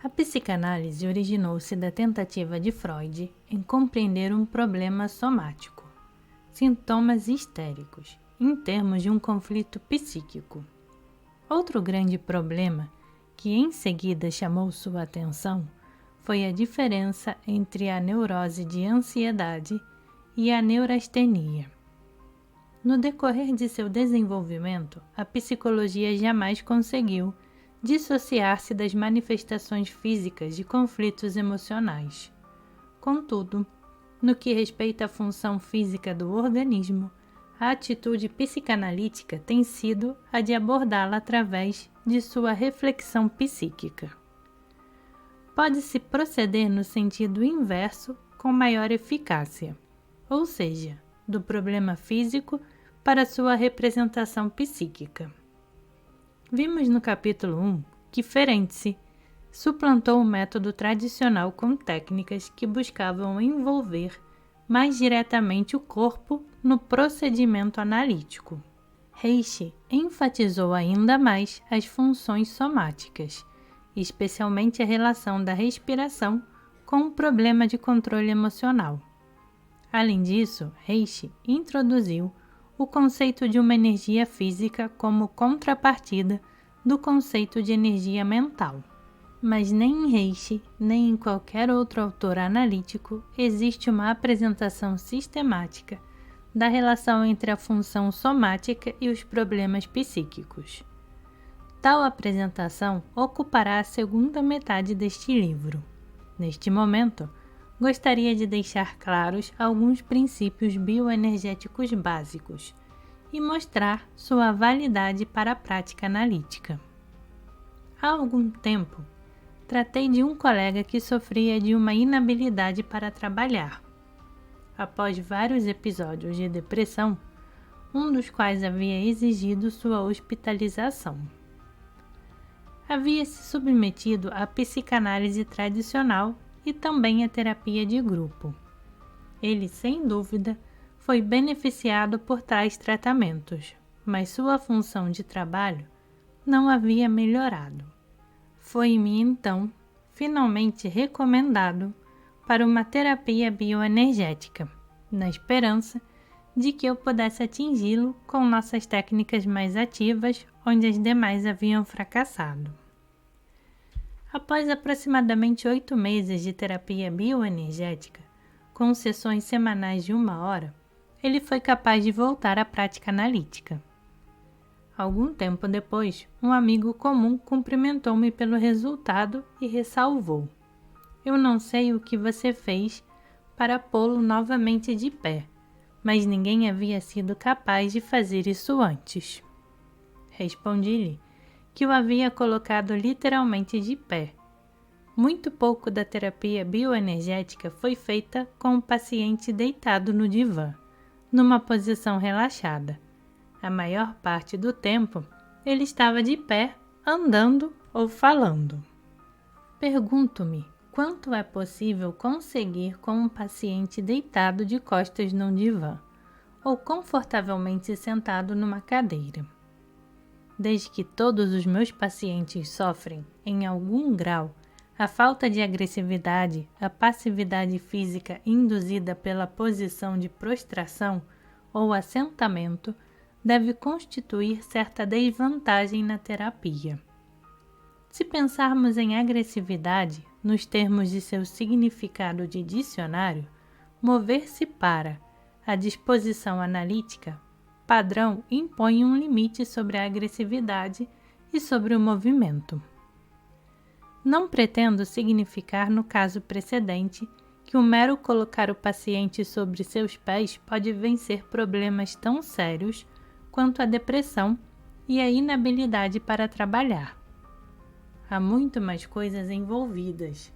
A psicanálise originou-se da tentativa de Freud em compreender um problema somático, sintomas histéricos, em termos de um conflito psíquico. Outro grande problema, que em seguida chamou sua atenção, foi a diferença entre a neurose de ansiedade e a neurastenia. No decorrer de seu desenvolvimento, a psicologia jamais conseguiu dissociar-se das manifestações físicas de conflitos emocionais. Contudo, no que respeita à função física do organismo, a atitude psicanalítica tem sido a de abordá-la através de sua reflexão psíquica. Pode-se proceder no sentido inverso com maior eficácia, ou seja, do problema físico para sua representação psíquica. Vimos no capítulo 1 que Ferenczi suplantou o método tradicional com técnicas que buscavam envolver mais diretamente o corpo no procedimento analítico. Reich enfatizou ainda mais as funções somáticas, especialmente a relação da respiração com o problema de controle emocional. Além disso, Reich introduziu o conceito de uma energia física como contrapartida do conceito de energia mental. Mas nem em Reich, nem em qualquer outro autor analítico existe uma apresentação sistemática da relação entre a função somática e os problemas psíquicos. Tal apresentação ocupará a segunda metade deste livro. Neste momento, gostaria de deixar claros alguns princípios bioenergéticos básicos e mostrar sua validade para a prática analítica. Há algum tempo, tratei de um colega que sofria de uma inabilidade para trabalhar. Após vários episódios de depressão, um dos quais havia exigido sua hospitalização. Havia se submetido à psicanálise tradicional e também à terapia de grupo. Ele, sem dúvida, foi beneficiado por tais tratamentos, mas sua função de trabalho não havia melhorado. Foi-me, então, finalmente recomendado para uma terapia bioenergética, na esperança de que eu pudesse atingi-lo com nossas técnicas mais ativas, onde as demais haviam fracassado. Após aproximadamente 8 meses de terapia bioenergética, com sessões semanais de 1 hora, ele foi capaz de voltar à prática analítica. Algum tempo depois, um amigo comum cumprimentou-me pelo resultado e ressalvou: "Eu não sei o que você fez para pô-lo novamente de pé, mas ninguém havia sido capaz de fazer isso antes." Respondi-lhe que o havia colocado literalmente de pé. Muito pouco da terapia bioenergética foi feita com o paciente deitado no divã, numa posição relaxada. A maior parte do tempo, ele estava de pé, andando ou falando. Pergunto-me quanto é possível conseguir com um paciente deitado de costas num divã, ou confortavelmente sentado numa cadeira. Desde que todos os meus pacientes sofrem, em algum grau, a falta de agressividade, a passividade física induzida pela posição de prostração ou assentamento, deve constituir certa desvantagem na terapia. Se pensarmos em agressividade, nos termos de seu significado de dicionário, mover-se para a disposição analítica padrão impõe um limite sobre a agressividade e sobre o movimento. Não pretendo significar no caso precedente que o mero colocar o paciente sobre seus pés pode vencer problemas tão sérios quanto a depressão e a inabilidade para trabalhar. Há muito mais coisas envolvidas.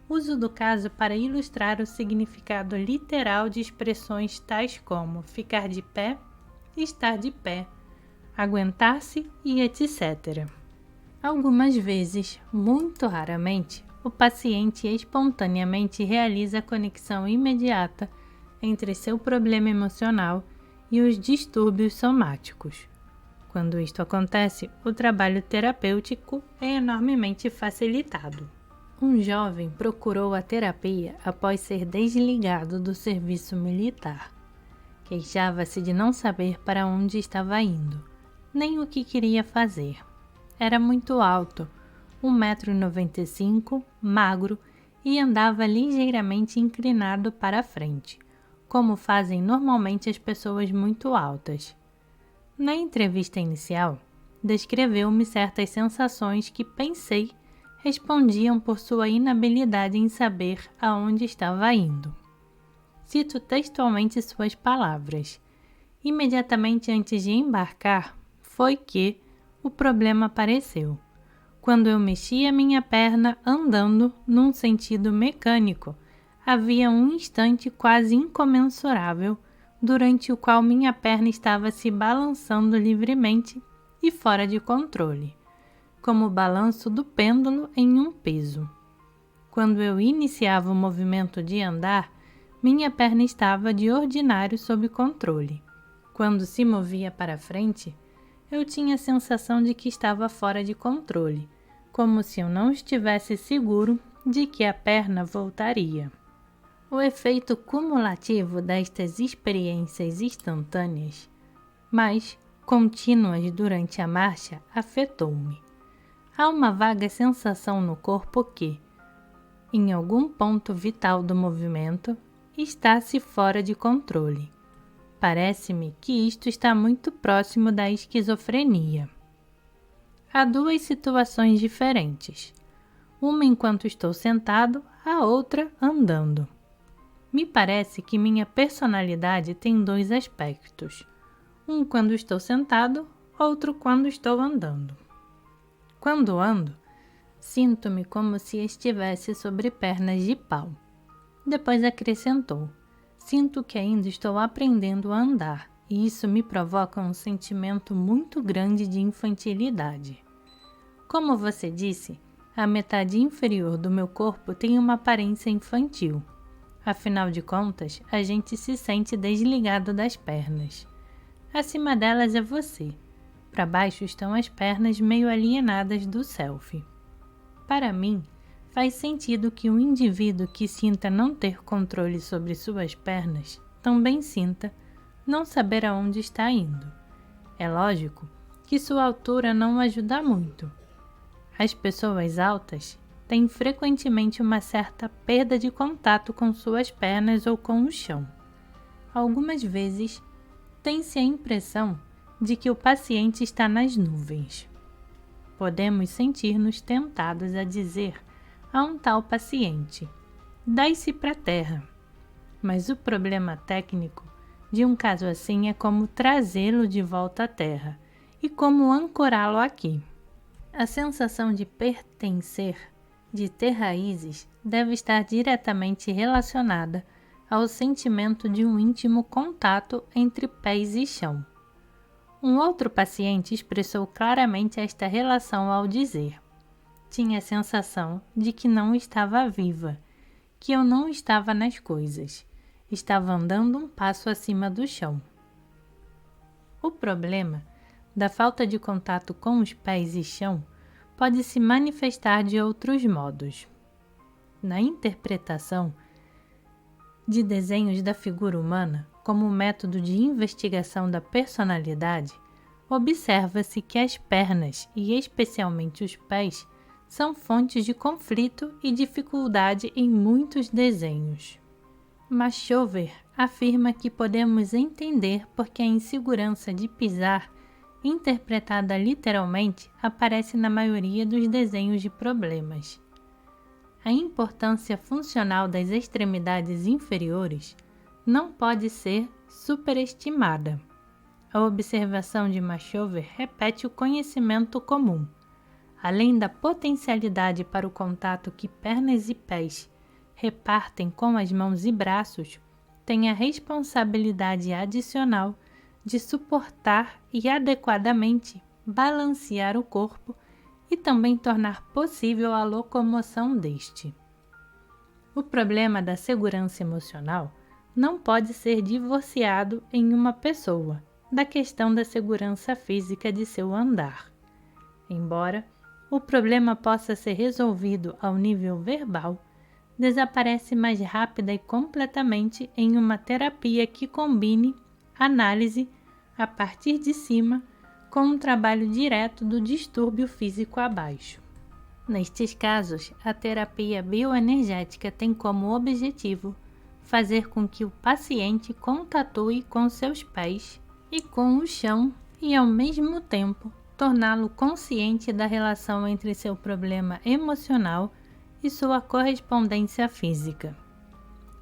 Uso do caso para ilustrar o significado literal de expressões tais como ficar de pé, estar de pé, aguentar-se e etc. Algumas vezes, muito raramente, o paciente espontaneamente realiza a conexão imediata entre seu problema emocional e os distúrbios somáticos. Quando isto acontece, o trabalho terapêutico é enormemente facilitado. Um jovem procurou a terapia após ser desligado do serviço militar. Queixava-se de não saber para onde estava indo, nem o que queria fazer. Era muito alto, 1,95 m, magro e andava ligeiramente inclinado para a frente, como fazem normalmente as pessoas muito altas. Na entrevista inicial, descreveu-me certas sensações que pensei respondiam por sua inabilidade em saber aonde estava indo. Cito textualmente suas palavras. Imediatamente antes de embarcar, foi que o problema apareceu. Quando eu mexia minha perna andando num sentido mecânico, havia um instante quase incomensurável durante o qual minha perna estava se balançando livremente e fora de controle, como o balanço do pêndulo em um peso. Quando eu iniciava o movimento de andar, minha perna estava de ordinário sob controle. Quando se movia para frente, eu tinha a sensação de que estava fora de controle, como se eu não estivesse seguro de que a perna voltaria. O efeito cumulativo destas experiências instantâneas, mas contínuas durante a marcha, afetou-me. Há uma vaga sensação no corpo que, em algum ponto vital do movimento, está-se fora de controle. Parece-me que isto está muito próximo da esquizofrenia. Há duas situações diferentes, uma enquanto estou sentado, a outra andando. Me parece que minha personalidade tem dois aspectos, um quando estou sentado, outro quando estou andando. Quando ando, sinto-me como se estivesse sobre pernas de pau. Depois acrescentou, sinto que ainda estou aprendendo a andar, e isso me provoca um sentimento muito grande de infantilidade. Como você disse, a metade inferior do meu corpo tem uma aparência infantil. Afinal de contas, a gente se sente desligado das pernas. Acima delas é você. Para baixo estão as pernas meio alienadas do self. Para mim, faz sentido que um indivíduo que sinta não ter controle sobre suas pernas também sinta não saber aonde está indo. É lógico que sua altura não ajuda muito. As pessoas altas têm frequentemente uma certa perda de contato com suas pernas ou com o chão. Algumas vezes, tem-se a impressão de que o paciente está nas nuvens. Podemos sentir-nos tentados a dizer a um tal paciente: "Dai-se para a terra". Mas o problema técnico de um caso assim é como trazê-lo de volta à terra e como ancorá-lo aqui. A sensação de pertencer, de ter raízes, deve estar diretamente relacionada ao sentimento de um íntimo contato entre pés e chão. Um outro paciente expressou claramente esta relação ao dizer: tinha a sensação de que não estava viva, que eu não estava nas coisas, estava andando um passo acima do chão. O problema da falta de contato com os pés e chão pode se manifestar de outros modos. Na interpretação de desenhos da figura humana como método de investigação da personalidade, observa-se que as pernas, e especialmente os pés, são fontes de conflito e dificuldade em muitos desenhos. Machover afirma que podemos entender porque a insegurança de pisar, interpretada literalmente, aparece na maioria dos desenhos de problemas. A importância funcional das extremidades inferiores não pode ser superestimada. A observação de Machover repete o conhecimento comum. Além da potencialidade para o contato que pernas e pés repartem com as mãos e braços, tem a responsabilidade adicional de suportar e adequadamente balancear o corpo e também tornar possível a locomoção deste. O problema da segurança emocional não pode ser divorciado em uma pessoa da questão da segurança física de seu andar. Embora o problema possa ser resolvido ao nível verbal, desaparece mais rápida e completamente em uma terapia que combine análise a partir de cima com um trabalho direto do distúrbio físico abaixo. Nestes casos, a terapia bioenergética tem como objetivo fazer com que o paciente contatue com seus pés e com o chão e, ao mesmo tempo, torná-lo consciente da relação entre seu problema emocional e sua correspondência física.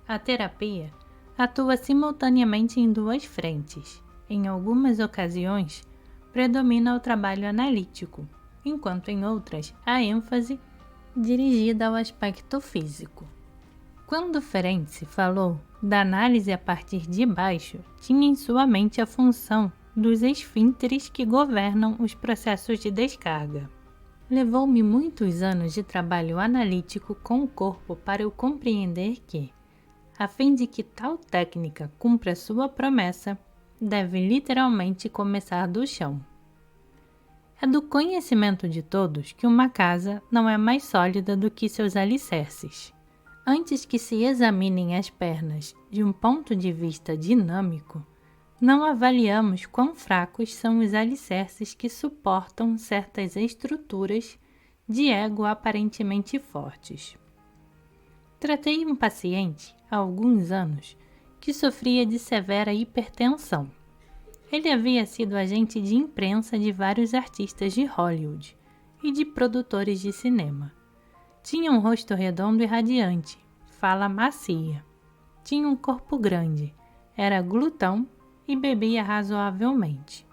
A terapia atua simultaneamente em duas frentes. Em algumas ocasiões, predomina o trabalho analítico, enquanto em outras, a ênfase dirigida ao aspecto físico. Quando Ferenczi falou da análise a partir de baixo, tinha em sua mente a função dos esfínteres que governam os processos de descarga. Levou-me muitos anos de trabalho analítico com o corpo para eu compreender que, a fim de que tal técnica cumpra sua promessa, deve literalmente começar do chão. É do conhecimento de todos que uma casa não é mais sólida do que seus alicerces. Antes que se examinem as pernas de um ponto de vista dinâmico, não avaliamos quão fracos são os alicerces que suportam certas estruturas de ego aparentemente fortes. Tratei um paciente, há alguns anos, que sofria de severa hipertensão. Ele havia sido agente de imprensa de vários artistas de Hollywood e de produtores de cinema. Tinha um rosto redondo e radiante, fala macia. Tinha um corpo grande, era glutão e bebia razoavelmente.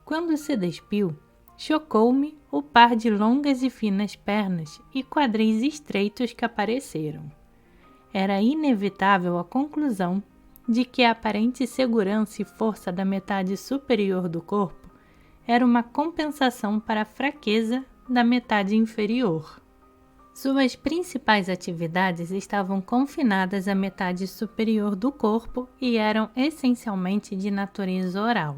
Quando se despiu, chocou-me o par de longas e finas pernas e quadris estreitos que apareceram. Era inevitável a conclusão de que a aparente segurança e força da metade superior do corpo era uma compensação para a fraqueza da metade inferior. Suas principais atividades estavam confinadas à metade superior do corpo e eram essencialmente de natureza oral.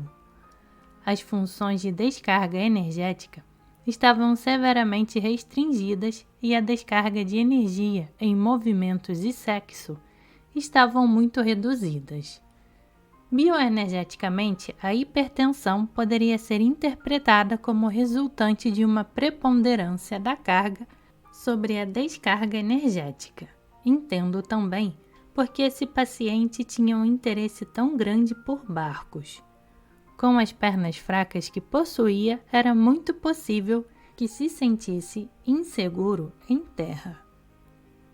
As funções de descarga energética estavam severamente restringidas e a descarga de energia em movimentos e sexo estavam muito reduzidas. Bioenergeticamente, a hipertensão poderia ser interpretada como resultante de uma preponderância da carga sobre a descarga energética. Entendo também porque esse paciente tinha um interesse tão grande por barcos. Com as pernas fracas que possuía, era muito possível que se sentisse inseguro em terra.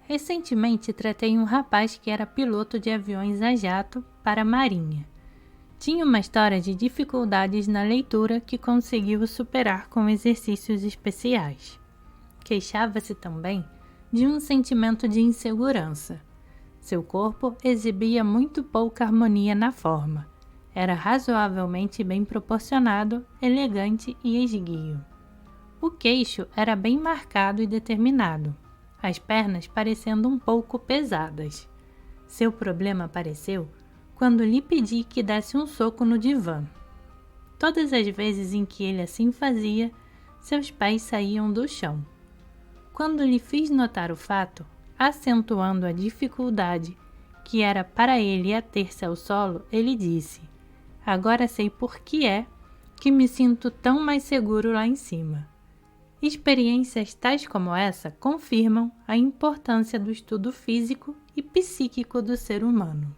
Recentemente tratei um rapaz que era piloto de aviões a jato para a Marinha. Tinha uma história de dificuldades na leitura que conseguiu superar com exercícios especiais. Queixava-se também de um sentimento de insegurança. Seu corpo exibia muito pouca harmonia na forma. Era razoavelmente bem proporcionado, elegante e esguio. O queixo era bem marcado e determinado, as pernas parecendo um pouco pesadas. Seu problema apareceu quando lhe pedi que desse um soco no divã. Todas as vezes em que ele assim fazia, seus pés saíam do chão. Quando lhe fiz notar o fato, acentuando a dificuldade que era para ele ater-se ao solo, ele disse: "Agora sei por que é que me sinto tão mais seguro lá em cima." Experiências tais como essa confirmam a importância do estudo físico e psíquico do ser humano.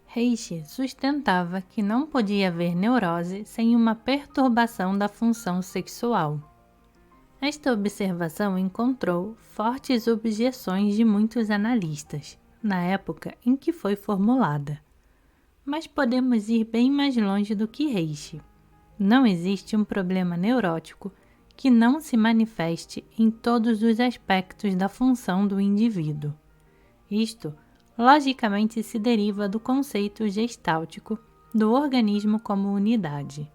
Reishi sustentava que não podia haver neurose sem uma perturbação da função sexual. Esta observação encontrou fortes objeções de muitos analistas, na época em que foi formulada. Mas podemos ir bem mais longe do que Reishi. Não existe um problema neurótico que não se manifeste em todos os aspectos da função do indivíduo. Isto, logicamente, se deriva do conceito gestáltico do organismo como unidade.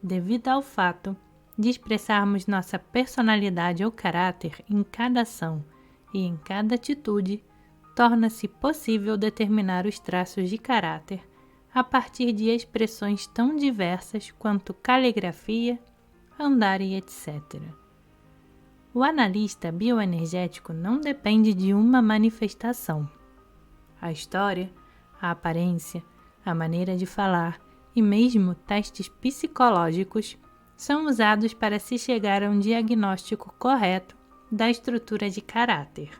Devido ao fato de expressarmos nossa personalidade ou caráter em cada ação e em cada atitude, torna-se possível determinar os traços de caráter a partir de expressões tão diversas quanto caligrafia, andar e etc. O analista bioenergético não depende de uma manifestação. A história, a aparência, a maneira de falar e mesmo testes psicológicos são usados para se chegar a um diagnóstico correto da estrutura de caráter.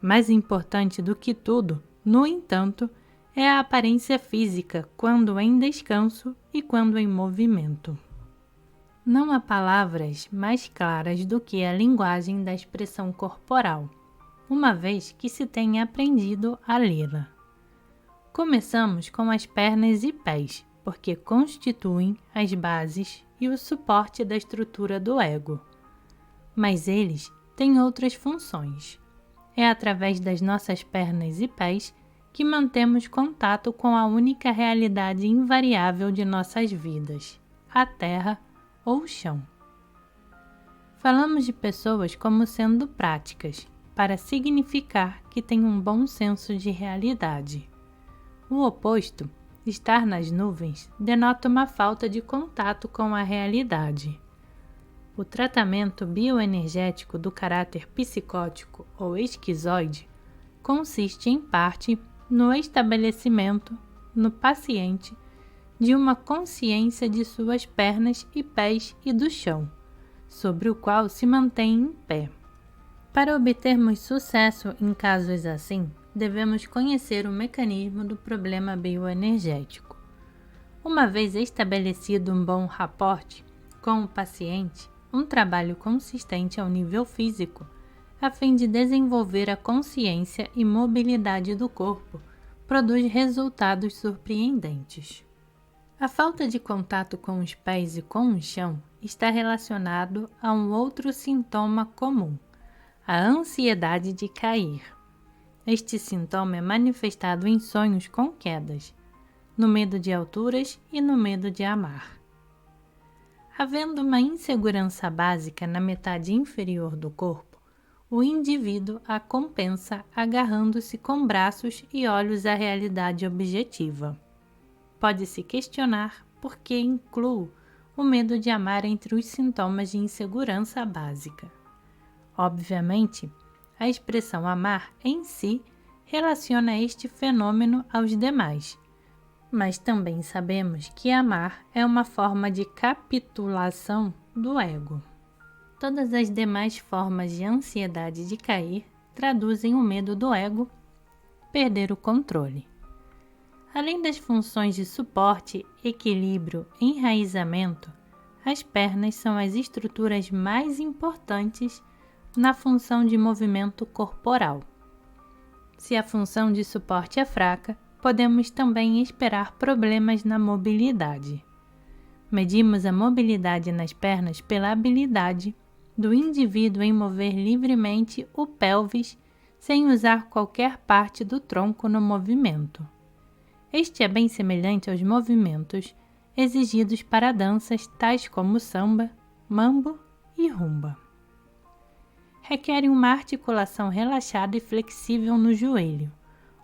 Mais importante do que tudo, no entanto, é a aparência física quando em descanso e quando em movimento. Não há palavras mais claras do que a linguagem da expressão corporal, uma vez que se tenha aprendido a lê-la. Começamos com as pernas e pés, porque constituem as bases e o suporte da estrutura do ego. Mas eles têm outras funções. É através das nossas pernas e pés que mantemos contato com a única realidade invariável de nossas vidas, a Terra ou o chão. Falamos de pessoas como sendo práticas, para significar que têm um bom senso de realidade. O oposto, estar nas nuvens, denota uma falta de contato com a realidade. O tratamento bioenergético do caráter psicótico ou esquizoide consiste, em parte, no estabelecimento, no paciente, de uma consciência de suas pernas e pés e do chão, sobre o qual se mantém em pé. Para obtermos sucesso em casos assim, devemos conhecer o mecanismo do problema bioenergético. Uma vez estabelecido um bom rapport com o paciente, um trabalho consistente ao nível físico, a fim de desenvolver a consciência e mobilidade do corpo, produz resultados surpreendentes. A falta de contato com os pés e com o chão está relacionado a um outro sintoma comum, a ansiedade de cair. Este sintoma é manifestado em sonhos com quedas, no medo de alturas e no medo de amar. Havendo uma insegurança básica na metade inferior do corpo, o indivíduo a compensa agarrando-se com braços e olhos à realidade objetiva. Pode-se questionar por que incluo o medo de amar entre os sintomas de insegurança básica. Obviamente, a expressão amar em si relaciona este fenômeno aos demais, mas também sabemos que amar é uma forma de capitulação do ego. Todas as demais formas de ansiedade de cair traduzem o medo do ego perder o controle. Além das funções de suporte, equilíbrio e enraizamento, as pernas são as estruturas mais importantes na função de movimento corporal. Se a função de suporte é fraca, podemos também esperar problemas na mobilidade. Medimos a mobilidade nas pernas pela habilidade do indivíduo em mover livremente o pelvis sem usar qualquer parte do tronco no movimento. Este é bem semelhante aos movimentos exigidos para danças tais como samba, mambo e rumba. Requerem uma articulação relaxada e flexível no joelho,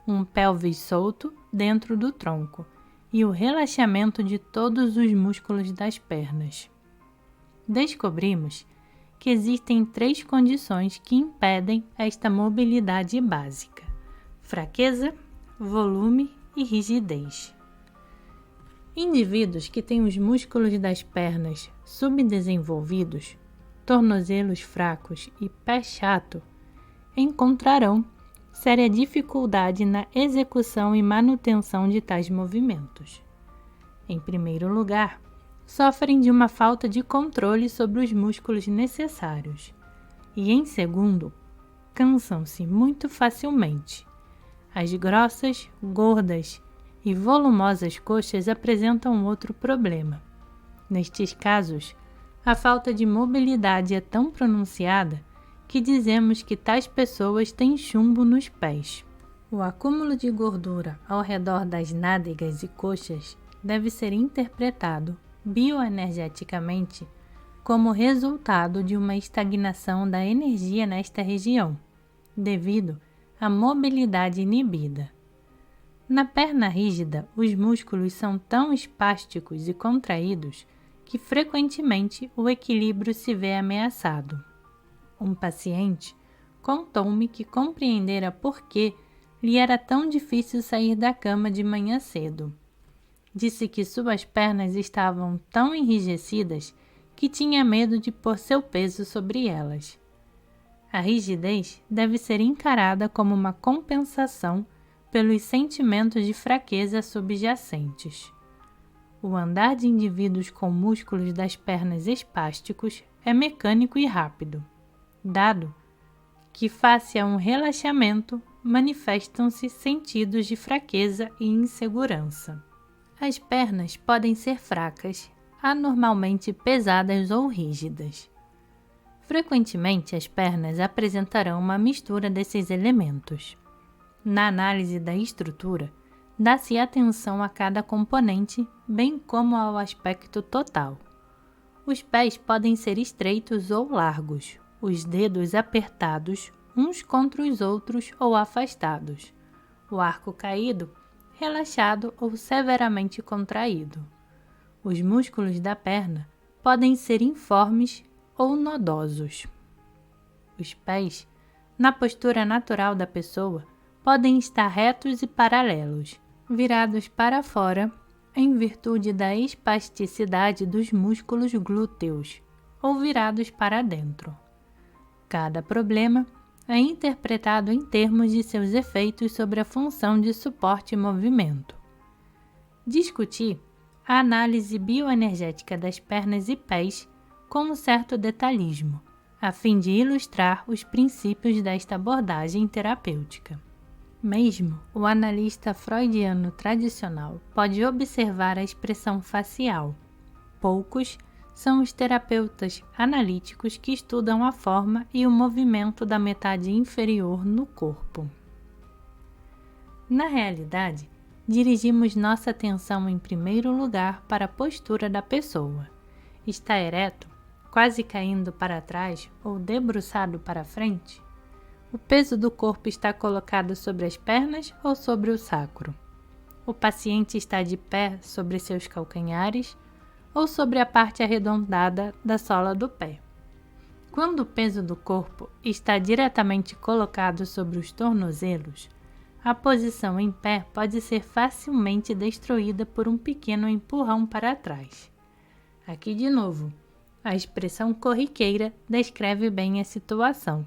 um pelvis solto dentro do tronco e o relaxamento de todos os músculos das pernas. Descobrimos que existem 3 condições que impedem esta mobilidade básica: fraqueza, volume e rigidez. Indivíduos que têm os músculos das pernas subdesenvolvidos, tornozelos fracos e pé chato, encontrarão séria dificuldade na execução e manutenção de tais movimentos. Em primeiro lugar, sofrem de uma falta de controle sobre os músculos necessários e, em segundo, cansam-se muito facilmente. As grossas, gordas e volumosas coxas apresentam outro problema. Nestes casos, a falta de mobilidade é tão pronunciada que dizemos que tais pessoas têm chumbo nos pés. O acúmulo de gordura ao redor das nádegas e coxas deve ser interpretado bioenergeticamente como resultado de uma estagnação da energia nesta região, devido à mobilidade inibida. Na perna rígida, os músculos são tão espásticos e contraídos que frequentemente o equilíbrio se vê ameaçado. Um paciente contou-me que compreendera por que lhe era tão difícil sair da cama de manhã cedo. Disse que suas pernas estavam tão enrijecidas que tinha medo de pôr seu peso sobre elas. A rigidez deve ser encarada como uma compensação pelos sentimentos de fraqueza subjacentes. O andar de indivíduos com músculos das pernas espásticos é mecânico e rápido, dado que, face a um relaxamento, manifestam-se sentidos de fraqueza e insegurança. As pernas podem ser fracas, anormalmente pesadas ou rígidas. Frequentemente, as pernas apresentarão uma mistura desses elementos. Na análise da estrutura, dá-se atenção a cada componente, bem como ao aspecto total. Os pés podem ser estreitos ou largos, os dedos apertados uns contra os outros ou afastados, o arco caído, relaxado ou severamente contraído. Os músculos da perna podem ser informes ou nodosos. Os pés, na postura natural da pessoa, podem estar retos e paralelos, virados para fora em virtude da espasticidade dos músculos glúteos, ou virados para dentro. Cada problema é interpretado em termos de seus efeitos sobre a função de suporte e movimento. Discuti a análise bioenergética das pernas e pés com um certo detalhismo, a fim de ilustrar os princípios desta abordagem terapêutica. Mesmo o analista freudiano tradicional pode observar a expressão facial. Poucos são os terapeutas analíticos que estudam a forma e o movimento da metade inferior no corpo. Na realidade, dirigimos nossa atenção em primeiro lugar para a postura da pessoa. Está ereto, quase caindo para trás ou debruçado para frente? O peso do corpo está colocado sobre as pernas ou sobre o sacro? O paciente está de pé sobre seus calcanhares ou sobre a parte arredondada da sola do pé? Quando o peso do corpo está diretamente colocado sobre os tornozelos, a posição em pé pode ser facilmente destruída por um pequeno empurrão para trás. Aqui de novo, a expressão corriqueira descreve bem a situação.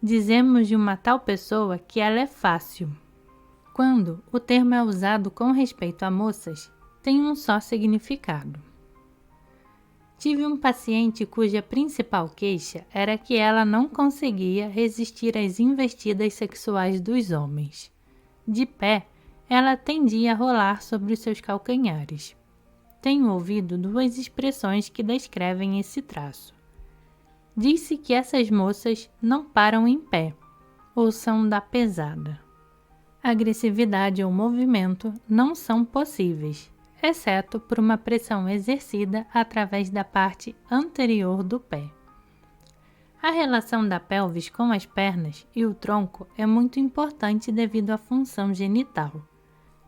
Dizemos de uma tal pessoa que ela é fácil. Quando o termo é usado com respeito a moças, tem um só significado. Tive um paciente cuja principal queixa era que ela não conseguia resistir às investidas sexuais dos homens. De pé, ela tendia a rolar sobre os seus calcanhares. Tenho ouvido duas expressões que descrevem esse traço. Diz-se que essas moças não param em pé, ou são da pesada. Agressividade ou movimento não são possíveis, exceto por uma pressão exercida através da parte anterior do pé. A relação da pelvis com as pernas e o tronco é muito importante devido à função genital.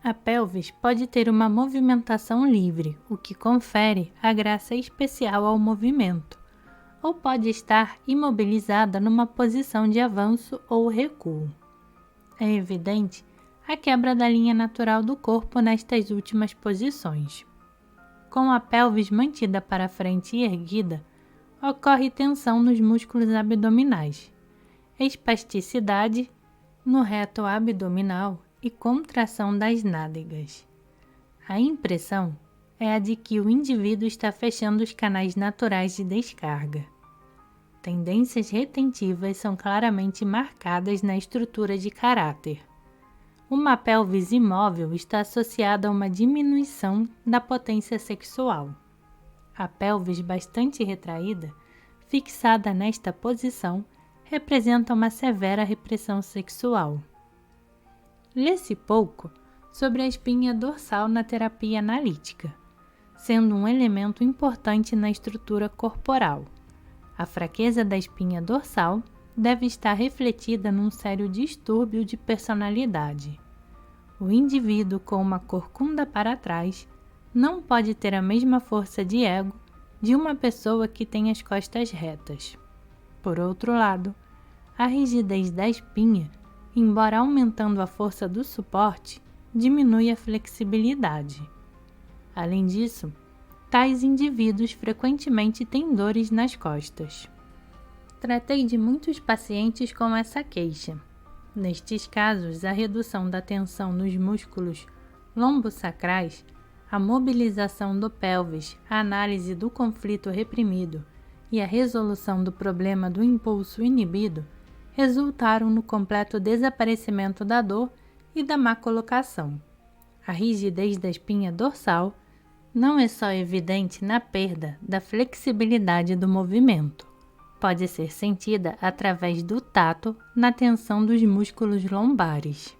A pelvis pode ter uma movimentação livre, o que confere a graça especial ao movimento, ou pode estar imobilizada numa posição de avanço ou recuo. É evidente a quebra da linha natural do corpo nestas últimas posições. Com a pelvis mantida para frente e erguida, ocorre tensão nos músculos abdominais, espasticidade no reto abdominal e contração das nádegas. A impressão é a de que o indivíduo está fechando os canais naturais de descarga. Tendências retentivas são claramente marcadas na estrutura de caráter. Uma pelvis imóvel está associada a uma diminuição da potência sexual. A pelvis bastante retraída, fixada nesta posição, representa uma severa repressão sexual. Lê-se pouco sobre a espinha dorsal na terapia analítica, sendo um elemento importante na estrutura corporal. A fraqueza da espinha dorsal deve estar refletida num sério distúrbio de personalidade. O indivíduo com uma corcunda para trás não pode ter a mesma força de ego de uma pessoa que tem as costas retas. Por outro lado, a rigidez da espinha, embora aumentando a força do suporte, diminui a flexibilidade. Além disso, tais indivíduos frequentemente têm dores nas costas. Tratei de muitos pacientes com essa queixa. Nestes casos, a redução da tensão nos músculos lombosacrais, a mobilização do pelvis, a análise do conflito reprimido e a resolução do problema do impulso inibido resultaram no completo desaparecimento da dor e da má colocação. A rigidez da espinha dorsal não é só evidente na perda da flexibilidade do movimento. Pode ser sentida através do tato na tensão dos músculos lombares.